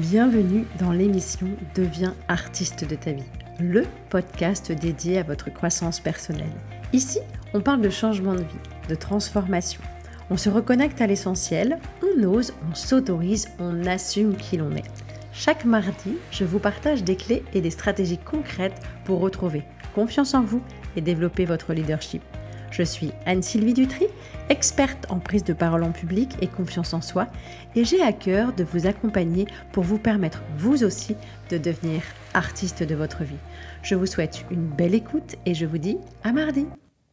Bienvenue dans l'émission Deviens artiste de ta vie, le podcast dédié à votre croissance personnelle. Ici, on parle de changement de vie, de transformation. On se reconnecte à l'essentiel, on ose, on s'autorise, on assume qui l'on est. Chaque mardi, je vous partage des clés et des stratégies concrètes pour retrouver confiance en vous et développer votre leadership. Je suis Anne-Sylvie Dutry, experte en prise de parole en public et confiance en soi, et j'ai à cœur de vous accompagner pour vous permettre, vous aussi, de devenir artiste de votre vie. Je vous souhaite une belle écoute et je vous dis à mardi.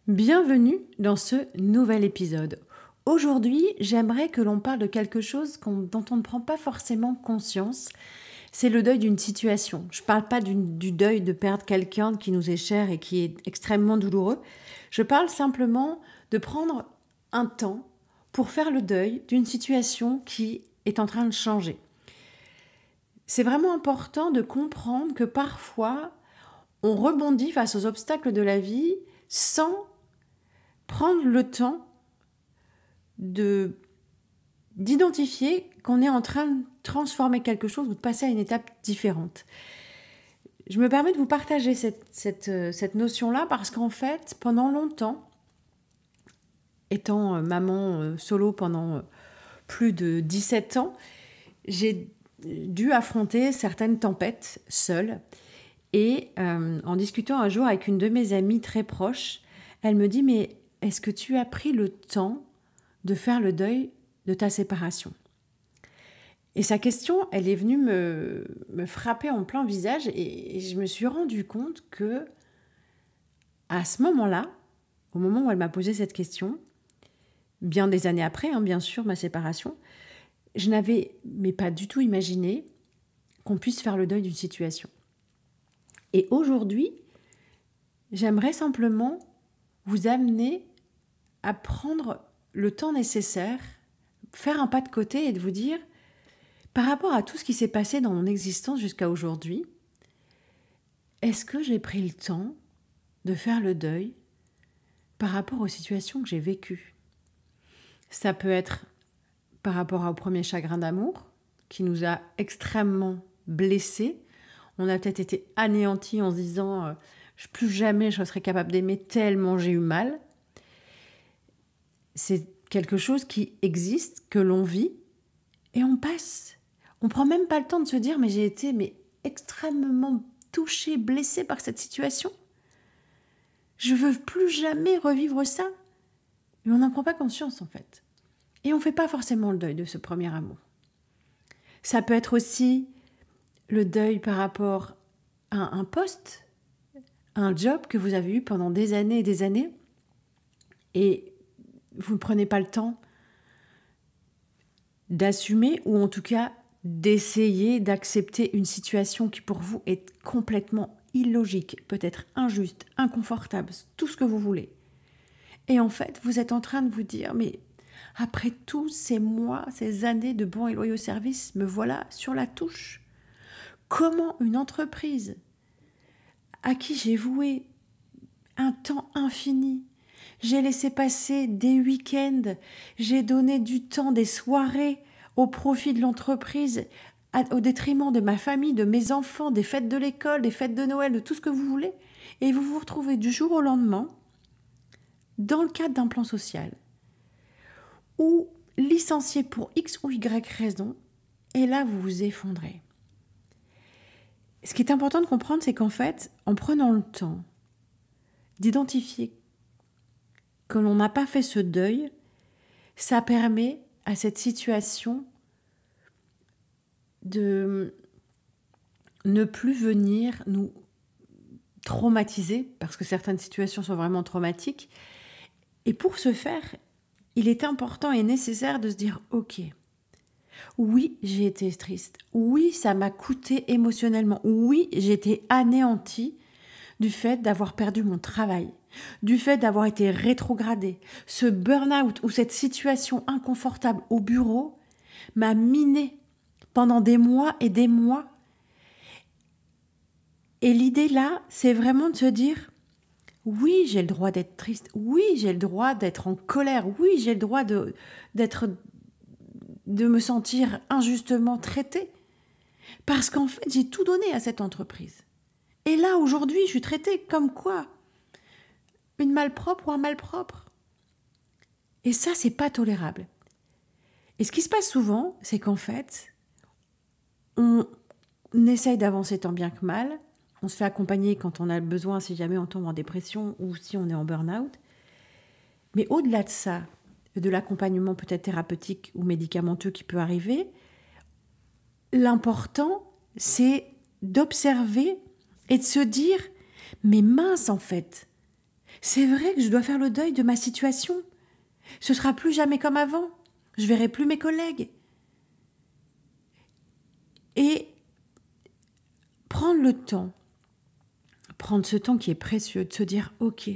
Bienvenue dans ce nouvel épisode. Aujourd'hui, j'aimerais que l'on parle de quelque chose dont on ne prend pas forcément conscience. C'est le deuil d'une situation. Je ne parle pas du deuil de perdre quelqu'un qui nous est cher et qui est extrêmement douloureux. Je parle simplement de prendre un temps pour faire le deuil d'une situation qui est en train de changer. C'est vraiment important de comprendre que parfois, on rebondit face aux obstacles de la vie sans prendre le temps d'identifier qu'on est en train de transformer quelque chose ou de passer à une étape différente. Je me permets de vous partager cette notion-là parce qu'en fait, pendant longtemps, étant maman solo pendant plus de 17 ans, j'ai dû affronter certaines tempêtes seule. Et en discutant un jour avec une de mes amies très proches, elle me dit « Mais est-ce que tu as pris le temps de faire le deuil de ta séparation ?» Et sa question, elle est venue me frapper en plein visage et je me suis rendu compte que à ce moment-là, au moment où elle m'a posé cette question, bien des années après, bien sûr, ma séparation, je n'avais pas du tout imaginé qu'on puisse faire le deuil d'une situation. Et aujourd'hui, j'aimerais simplement vous amener à prendre le temps nécessaire, faire un pas de côté et de vous dire, par rapport à tout ce qui s'est passé dans mon existence jusqu'à aujourd'hui, est-ce que j'ai pris le temps de faire le deuil par rapport aux situations que j'ai vécues ? Ça peut être par rapport au premier chagrin d'amour qui nous a extrêmement blessés. On a peut-être été anéantis en se disant plus jamais je serai capable d'aimer tellement j'ai eu mal. C'est quelque chose qui existe, que l'on vit et on passe. On ne prend même pas le temps de se dire mais j'ai été extrêmement touchée, blessée par cette situation. Je ne veux plus jamais revivre ça. Mais on n'en prend pas conscience en fait. Et on ne fait pas forcément le deuil de ce premier amour. Ça peut être aussi le deuil par rapport à un poste, un job que vous avez eu pendant des années et des années et vous ne prenez pas le temps d'assumer ou en tout cas d'essayer d'accepter une situation qui pour vous est complètement illogique, peut-être injuste, inconfortable, tout ce que vous voulez. Et en fait, vous êtes en train de vous dire, mais après tous ces mois, ces années de bons et loyaux services, me voilà sur la touche. Comment une entreprise à qui j'ai voué un temps infini, j'ai laissé passer des week-ends, j'ai donné du temps, des soirées au profit de l'entreprise, au détriment de ma famille, de mes enfants, des fêtes de l'école, des fêtes de Noël, de tout ce que vous voulez, et vous vous retrouvez du jour au lendemain dans le cadre d'un plan social ou licencié pour X ou Y raison, et là vous vous effondrez. Ce qui est important de comprendre, c'est qu'en fait, en prenant le temps d'identifier que l'on n'a pas fait ce deuil, ça permet à cette situation de ne plus venir nous traumatiser, parce que certaines situations sont vraiment traumatiques. Et pour ce faire, il est important et nécessaire de se dire « Ok, oui, j'ai été triste. Oui, ça m'a coûté émotionnellement. Oui, j'ai été anéantie du fait d'avoir perdu mon travail, du fait d'avoir été rétrogradée. Ce burn-out ou cette situation inconfortable au bureau m'a minée pendant des mois et des mois. Et l'idée là, c'est vraiment de se dire oui, j'ai le droit d'être triste. Oui, j'ai le droit d'être en colère. Oui, j'ai le droit de me sentir injustement traitée. Parce qu'en fait, j'ai tout donné à cette entreprise. Et là, aujourd'hui, je suis traitée comme quoi? Une malpropre ou un malpropre. Et ça, c'est pas tolérable. Et ce qui se passe souvent, c'est qu'en fait, on essaye d'avancer tant bien que mal. On se fait accompagner quand on a besoin, si jamais on tombe en dépression ou si on est en burn-out. Mais au-delà de ça, de l'accompagnement peut-être thérapeutique ou médicamenteux qui peut arriver, l'important, c'est d'observer et de se dire « Mais mince, en fait, c'est vrai que je dois faire le deuil de ma situation. Ce sera plus jamais comme avant. Je verrai plus mes collègues. » Et prendre le temps, prendre ce temps qui est précieux, de se dire « Ok,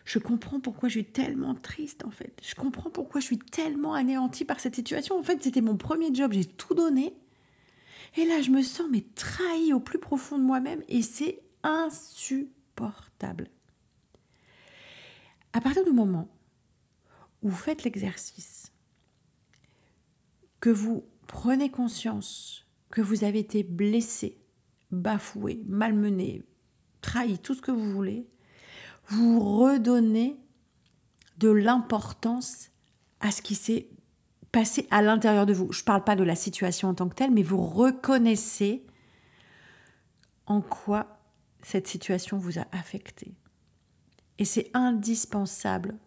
je comprends pourquoi je suis tellement triste, en fait. Je comprends pourquoi je suis tellement anéantie par cette situation. En fait, c'était mon premier job, j'ai tout donné. Et là, je me sens mais trahie au plus profond de moi-même et c'est insupportable. » À partir du moment où vous faites l'exercice, que vous prenez conscience que vous avez été blessé, bafoué, malmené, trahi, tout ce que vous voulez, vous redonnez de l'importance à ce qui s'est passé à l'intérieur de vous. Je ne parle pas de la situation en tant que telle, mais vous reconnaissez en quoi cette situation vous a affecté. Et c'est indispensable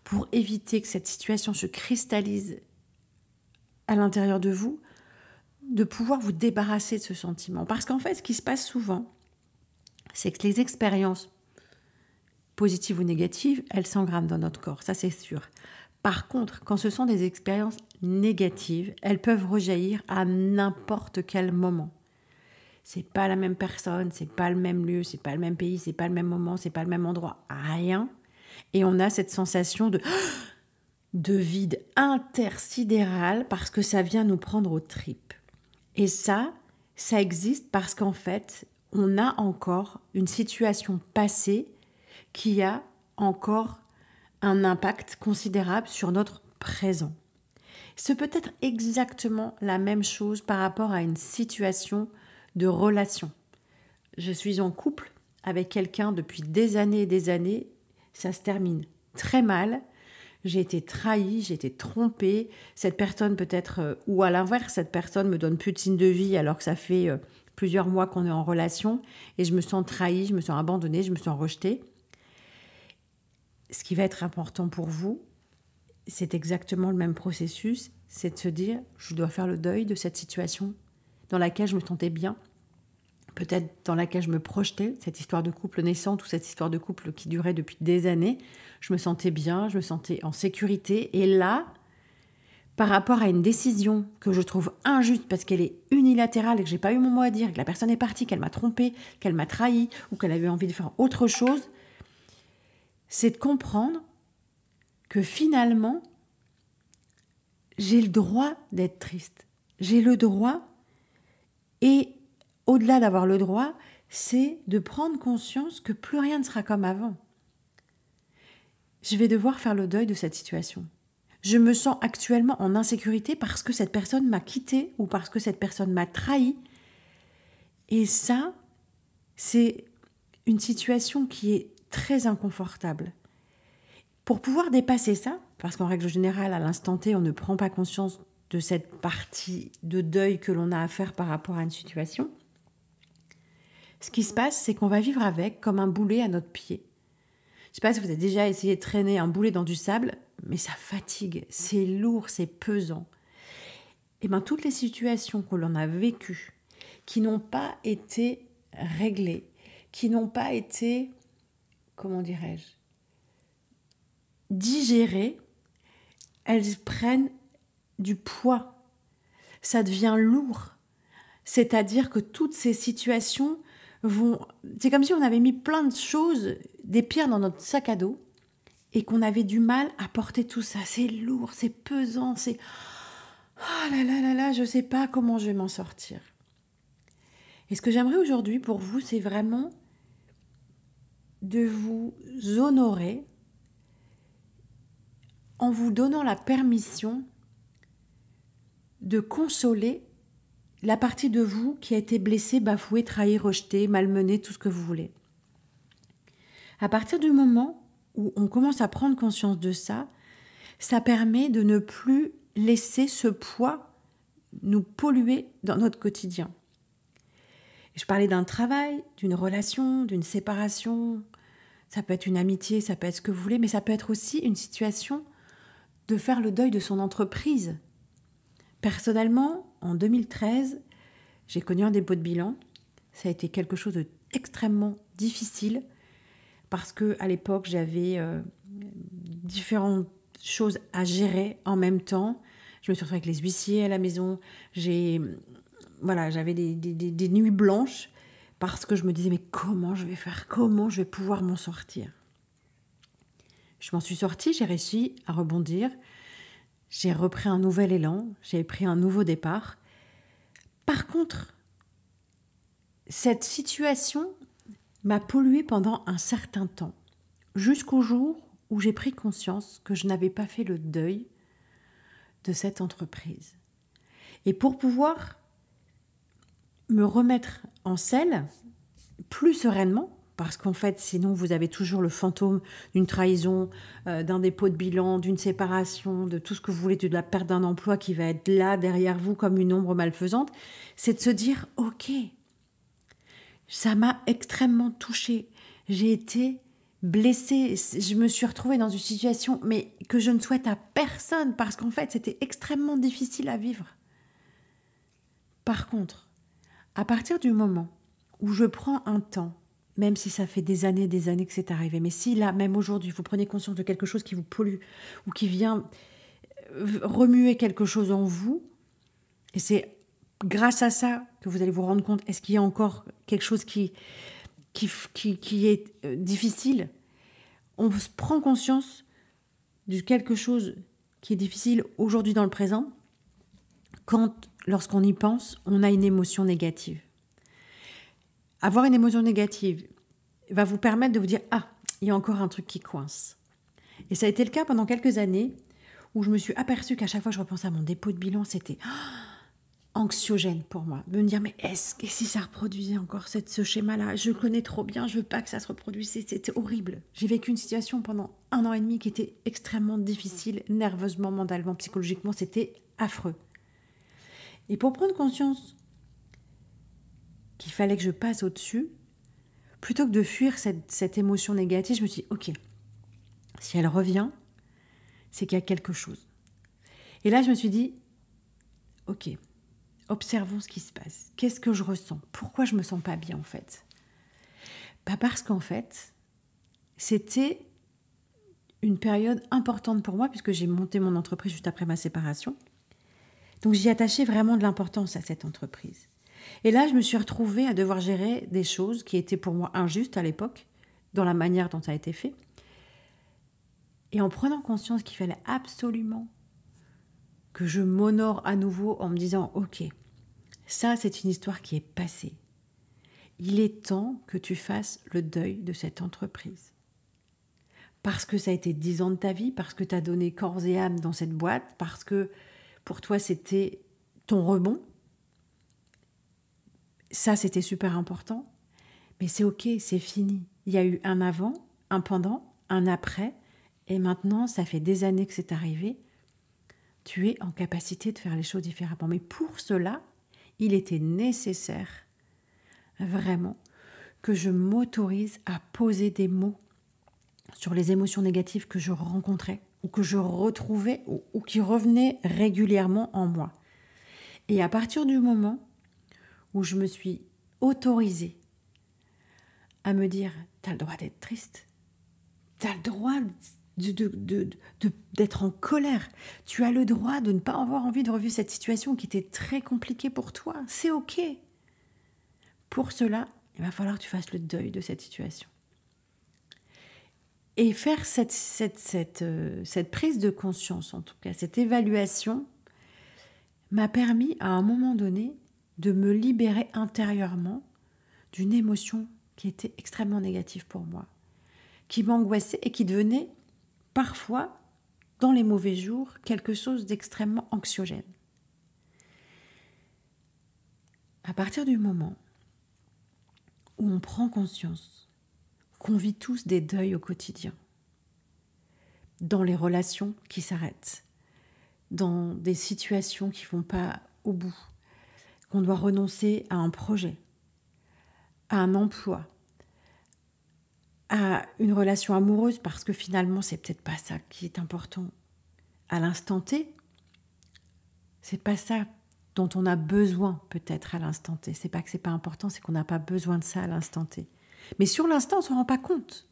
pour éviter que cette situation se cristallise à l'intérieur de vous, de pouvoir vous débarrasser de ce sentiment. Parce qu'en fait, ce qui se passe souvent, c'est que les expériences positives ou négatives, elles s'engramment dans notre corps, ça c'est sûr. Par contre, quand ce sont des expériences négatives, elles peuvent rejaillir à n'importe quel moment. C'est pas la même personne, c'est pas le même lieu, c'est pas le même pays, c'est pas le même moment, c'est pas le même endroit, rien. Et on a cette sensation de vide intersidéral parce que ça vient nous prendre aux tripes. Et ça existe parce qu'en fait, on a encore une situation passée qui a encore un impact considérable sur notre présent. C'est peut-être exactement la même chose par rapport à une situation de relation. Je suis en couple avec quelqu'un depuis des années et des années, ça se termine très mal. J'ai été trahie, j'ai été trompée. Cette personne peut-être, ou à l'inverse, cette personne me donne plus de signe de vie alors que ça fait plusieurs mois qu'on est en relation et je me sens trahie, je me sens abandonnée, je me sens rejetée. Ce qui va être important pour vous, c'est exactement le même processus, c'est de se dire, je dois faire le deuil de cette situation dans laquelle je me sentais bien, peut-être dans laquelle je me projetais, cette histoire de couple naissante ou cette histoire de couple qui durait depuis des années. Je me sentais bien, je me sentais en sécurité. Et là, par rapport à une décision que je trouve injuste parce qu'elle est unilatérale et que je n'ai pas eu mon mot à dire, que la personne est partie, qu'elle m'a trompée, qu'elle m'a trahi ou qu'elle avait envie de faire autre chose, c'est de comprendre que finalement, j'ai le droit d'être triste. J'ai le droit et au-delà d'avoir le droit, c'est de prendre conscience que plus rien ne sera comme avant. Je vais devoir faire le deuil de cette situation. Je me sens actuellement en insécurité parce que cette personne m'a quitté ou parce que cette personne m'a trahi. Et ça, c'est une situation qui est très inconfortable. Pour pouvoir dépasser ça, parce qu'en règle générale, à l'instant T, on ne prend pas conscience de cette partie de deuil que l'on a à faire par rapport à une situation, ce qui se passe, c'est qu'on va vivre avec comme un boulet à notre pied. Je ne sais pas si vous avez déjà essayé de traîner un boulet dans du sable, mais ça fatigue, c'est lourd, c'est pesant. Et bien, toutes les situations que l'on a vécues, qui n'ont pas été réglées, qui n'ont pas été, comment dirais-je, digérées, elles prennent du poids. Ça devient lourd. C'est-à-dire que toutes ces situations vont... C'est comme si on avait mis plein de choses, des pierres dans notre sac à dos et qu'on avait du mal à porter tout ça. C'est lourd, c'est pesant, c'est... Oh là là là là, je ne sais pas comment je vais m'en sortir. Et ce que j'aimerais aujourd'hui pour vous, c'est vraiment de vous honorer en vous donnant la permission de consoler la partie de vous qui a été blessée, bafouée, trahie, rejetée, malmenée, tout ce que vous voulez. À partir du moment où on commence à prendre conscience de ça, ça permet de ne plus laisser ce poids nous polluer dans notre quotidien. Je parlais d'un travail, d'une relation, d'une séparation. Ça peut être une amitié, ça peut être ce que vous voulez, mais ça peut être aussi une situation de faire le deuil de son entreprise. Personnellement, en 2013, j'ai connu un dépôt de bilan. Ça a été quelque chose d'extrêmement difficile parce qu'à l'époque, j'avais différentes choses à gérer en même temps. Je me suis retrouvée avec les huissiers à la maison. J'avais des nuits blanches parce que je me disais, mais comment je vais faire? Comment je vais pouvoir m'en sortir? Je m'en suis sortie, j'ai réussi à rebondir. J'ai repris un nouvel élan, j'ai pris un nouveau départ. Par contre, cette situation m'a polluée pendant un certain temps, jusqu'au jour où j'ai pris conscience que je n'avais pas fait le deuil de cette entreprise. Et pour pouvoir me remettre en selle plus sereinement, parce qu'en fait, sinon, vous avez toujours le fantôme d'une trahison, d'un dépôt de bilan, d'une séparation, de tout ce que vous voulez, de la perte d'un emploi qui va être là, derrière vous, comme une ombre malfaisante. C'est de se dire, ok, ça m'a extrêmement touchée. J'ai été blessée. Je me suis retrouvée dans une situation, mais que je ne souhaite à personne, parce qu'en fait, c'était extrêmement difficile à vivre. Par contre, à partir du moment où je prends un temps, même si ça fait des années que c'est arrivé, mais si là, même aujourd'hui, vous prenez conscience de quelque chose qui vous pollue ou qui vient remuer quelque chose en vous, et c'est grâce à ça que vous allez vous rendre compte, est-ce qu'il y a encore quelque chose qui est difficile? On prend conscience de quelque chose qui est difficile aujourd'hui dans le présent, lorsqu'on y pense, on a une émotion négative. Avoir une émotion négative va vous permettre de vous dire « Ah, il y a encore un truc qui coince ». Et ça a été le cas pendant quelques années où je me suis aperçue qu'à chaque fois que je repensais à mon dépôt de bilan, c'était anxiogène pour moi. De me dire « Mais est-ce que si ça reproduisait encore ce schéma-là, je le connais trop bien, je veux pas que ça se reproduise, c'était horrible ». J'ai vécu une situation pendant 1 an et demi qui était extrêmement difficile, nerveusement, mentalement, psychologiquement, c'était affreux. Et pour prendre conscience qu'il fallait que je passe au-dessus, plutôt que de fuir cette émotion négative, je me suis dit, ok, si elle revient, c'est qu'il y a quelque chose. Et là, je me suis dit, ok, observons ce qui se passe. Qu'est-ce que je ressens? Pourquoi je me sens pas bien, en fait? Parce qu'en fait, c'était une période importante pour moi, puisque j'ai monté mon entreprise juste après ma séparation. Donc, j'y attachais vraiment de l'importance à cette entreprise. Et là, je me suis retrouvée à devoir gérer des choses qui étaient pour moi injustes à l'époque, dans la manière dont ça a été fait. Et en prenant conscience qu'il fallait absolument que je m'honore à nouveau en me disant « Ok, ça c'est une histoire qui est passée. Il est temps que tu fasses le deuil de cette entreprise. Parce que ça a été 10 ans de ta vie, parce que tu as donné corps et âme dans cette boîte, parce que pour toi c'était ton rebond. Ça, c'était super important, mais c'est ok, c'est fini. Il y a eu un avant, un pendant, un après, et maintenant, ça fait des années que c'est arrivé. Tu es en capacité de faire les choses différemment. Mais pour cela, il était nécessaire, vraiment, que je m'autorise à poser des mots sur les émotions négatives que je rencontrais, ou que je retrouvais, ou qui revenaient régulièrement en moi. Et à partir du moment où je me suis autorisée à me dire « T'as le droit d'être triste, t'as le droit d'être en colère, tu as le droit de ne pas avoir envie de revivre cette situation qui était très compliquée pour toi, c'est ok. » Pour cela, il va falloir que tu fasses le deuil de cette situation. Et faire cette prise de conscience, en tout cas, cette évaluation, m'a permis à un moment donné de me libérer intérieurement d'une émotion qui était extrêmement négative pour moi, qui m'angoissait et qui devenait parfois, dans les mauvais jours, quelque chose d'extrêmement anxiogène. À partir du moment où on prend conscience qu'on vit tous des deuils au quotidien, dans les relations qui s'arrêtent, dans des situations qui ne vont pas au bout, qu'on doit renoncer à un projet, à un emploi, à une relation amoureuse parce que finalement c'est peut-être pas ça qui est important à l'instant T, c'est pas ça dont on a besoin peut-être à l'instant T, c'est pas que c'est pas important, c'est qu'on n'a pas besoin de ça à l'instant T. Mais sur l'instant, on ne se rend pas compte.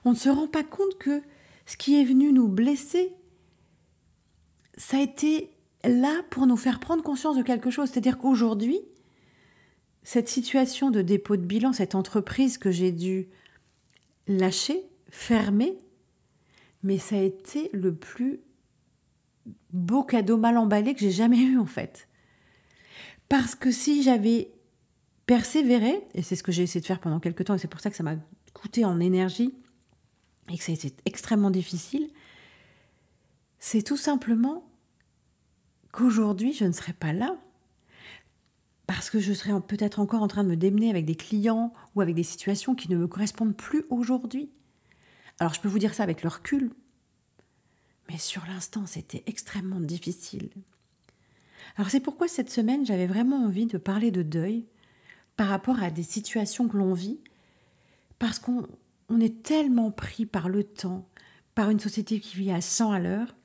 On ne se rend pas compte que ce qui est venu nous blesser, ça a été là pour nous faire prendre conscience de quelque chose. C'est-à-dire qu'aujourd'hui, cette situation de dépôt de bilan, cette entreprise que j'ai dû lâcher, fermer, mais ça a été le plus beau cadeau mal emballé que j'ai jamais eu en fait. Parce que si j'avais persévéré, et c'est ce que j'ai essayé de faire pendant quelques temps, et c'est pour ça que ça m'a coûté en énergie, et que ça a été extrêmement difficile, c'est tout simplement qu'aujourd'hui, je ne serais pas là. Parce que je serais peut-être encore en train de me démener avec des clients ou avec des situations qui ne me correspondent plus aujourd'hui. Alors je peux vous dire ça avec le recul, mais sur l'instant, c'était extrêmement difficile. Alors c'est pourquoi cette semaine, j'avais vraiment envie de parler de deuil par rapport à des situations que l'on vit, parce qu'on est tellement pris par le temps, par une société qui vit à 100 à l'heure,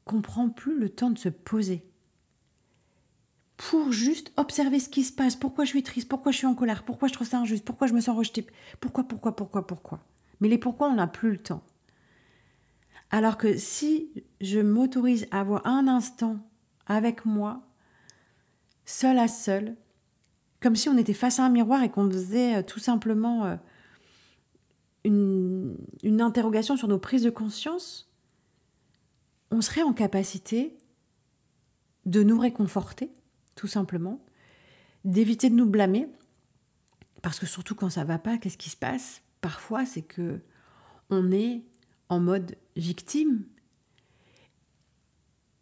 qu'on ne prend plus le temps de se poser pour juste observer ce qui se passe, pourquoi je suis triste, pourquoi je suis en colère, pourquoi je trouve ça injuste, pourquoi je me sens rejetée, pourquoi. Mais les pourquoi, on n'a plus le temps. Alors que si je m'autorise à avoir un instant avec moi, seul à seul, comme si on était face à un miroir et qu'on faisait tout simplement une interrogation sur nos prises de conscience, on serait en capacité de nous réconforter, tout simplement, d'éviter de nous blâmer, parce que surtout quand ça ne va pas, qu'est-ce qui se passe ? Parfois, c'est que on est en mode victime,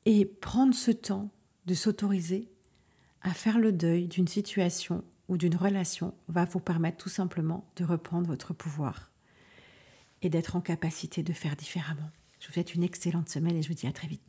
et prendre ce temps de s'autoriser à faire le deuil d'une situation ou d'une relation va vous permettre tout simplement de reprendre votre pouvoir et d'être en capacité de faire différemment. Je vous souhaite une excellente semaine et je vous dis à très vite.